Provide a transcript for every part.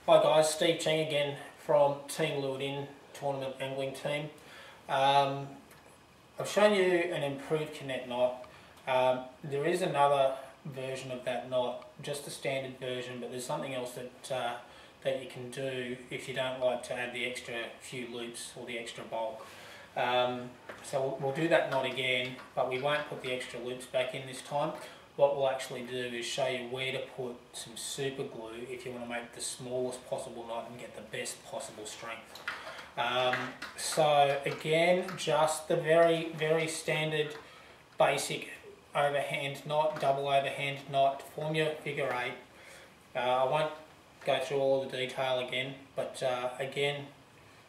Hi guys, Steve Cheng again from Team Lured In Tournament Angling Team. I've shown you an improved Kaneit knot. There is another version of that knot, just the standard version, but there's something else that you can do if you don't like to add the extra few loops or the extra bulk. So we'll do that knot again, but we won't put the extra loops back in this time. What we'll actually do is show you where to put some super glue if you want to make the smallest possible knot and get the best possible strength. So again, just the very standard basic overhand knot, double overhand knot, form your figure 8. I won't go through all the detail again, but again,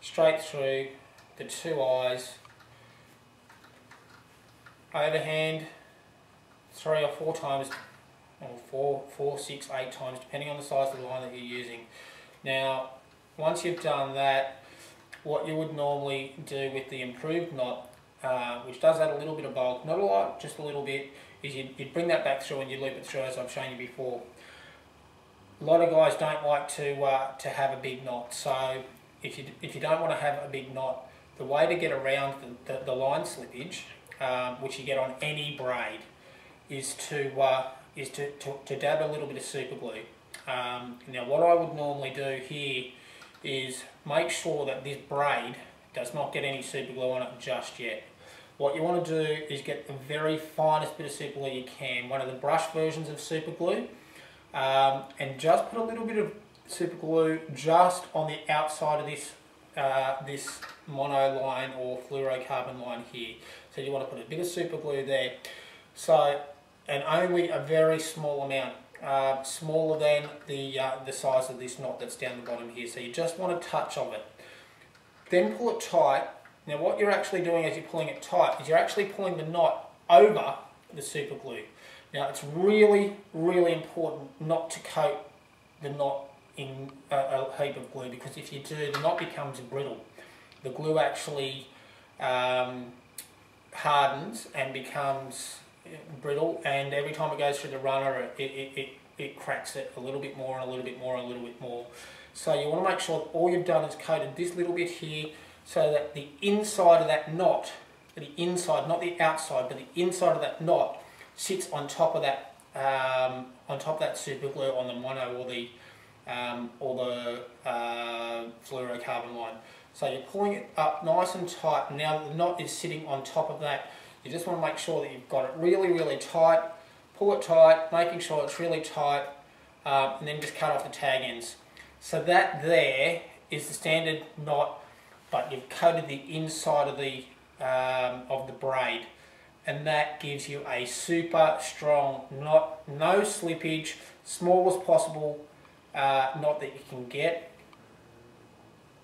straight through the 2 eyes, overhand 3 or 4 times, or 4, 6, 8 times, depending on the size of the line that you're using. Now, once you've done that, what you would normally do with the improved knot, which does add a little bit of bulk, not a lot, just a little bit, is you'd bring that back through and you loop it through as I've shown you before. A lot of guys don't like to have a big knot, so if you don't want to have a big knot, the way to get around the line slippage, which you get on any braid, is to dab a little bit of super glue. Now what I would normally do here is make sure that this braid does not get any super glue on it just yet. What you want to do is get the very finest bit of super glue you can, one of the brush versions of super glue, and just put a little bit of super glue just on the outside of this mono line or fluorocarbon line here. So you want to put a bit of super glue there. So, and only a very small amount, smaller than the size of this knot that's down the bottom here. So you just want a touch of it. Then pull it tight. Now what you're actually doing as you're pulling it tight is you're actually pulling the knot over the super glue. Now it's really important not to coat the knot in a heap of glue, because if you do, the knot becomes brittle. The glue actually hardens and becomes brittle, and every time it goes through the runner it cracks it a little bit more and a little bit more and a little bit more. So you want to make sure that all you've done is coated this little bit here, so that the inside of that knot, the inside, not the outside, but the inside of that knot sits on top of that super glue on the mono or the fluorocarbon line. So you're pulling it up nice and tight. Now that the knot is sitting on top of that, you just want to make sure that you've got it really tight. Pull it tight, making sure it's really tight, and then just cut off the tag ends. So that there is the standard knot, but you've coated the inside of the braid, and that gives you a super strong knot, no slippage, smallest possible knot that you can get.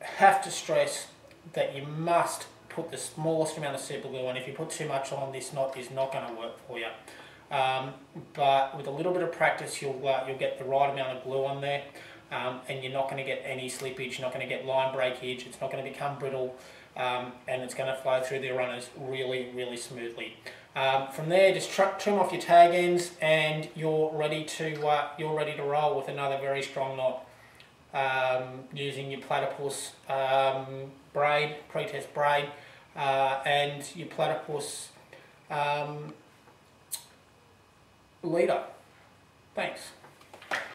Have to stress that you must put the smallest amount of super glue on. If you put too much on, this knot is not going to work for you. But with a little bit of practice, you'll get the right amount of glue on there, and you're not going to get any slippage. You're not going to get line breakage. It's not going to become brittle, and it's going to flow through the runners really smoothly. From there, just trim off your tag ends, and you're ready to roll with another very strong knot. Using your platypus braid, pre-test braid, and your platypus leader. Thanks.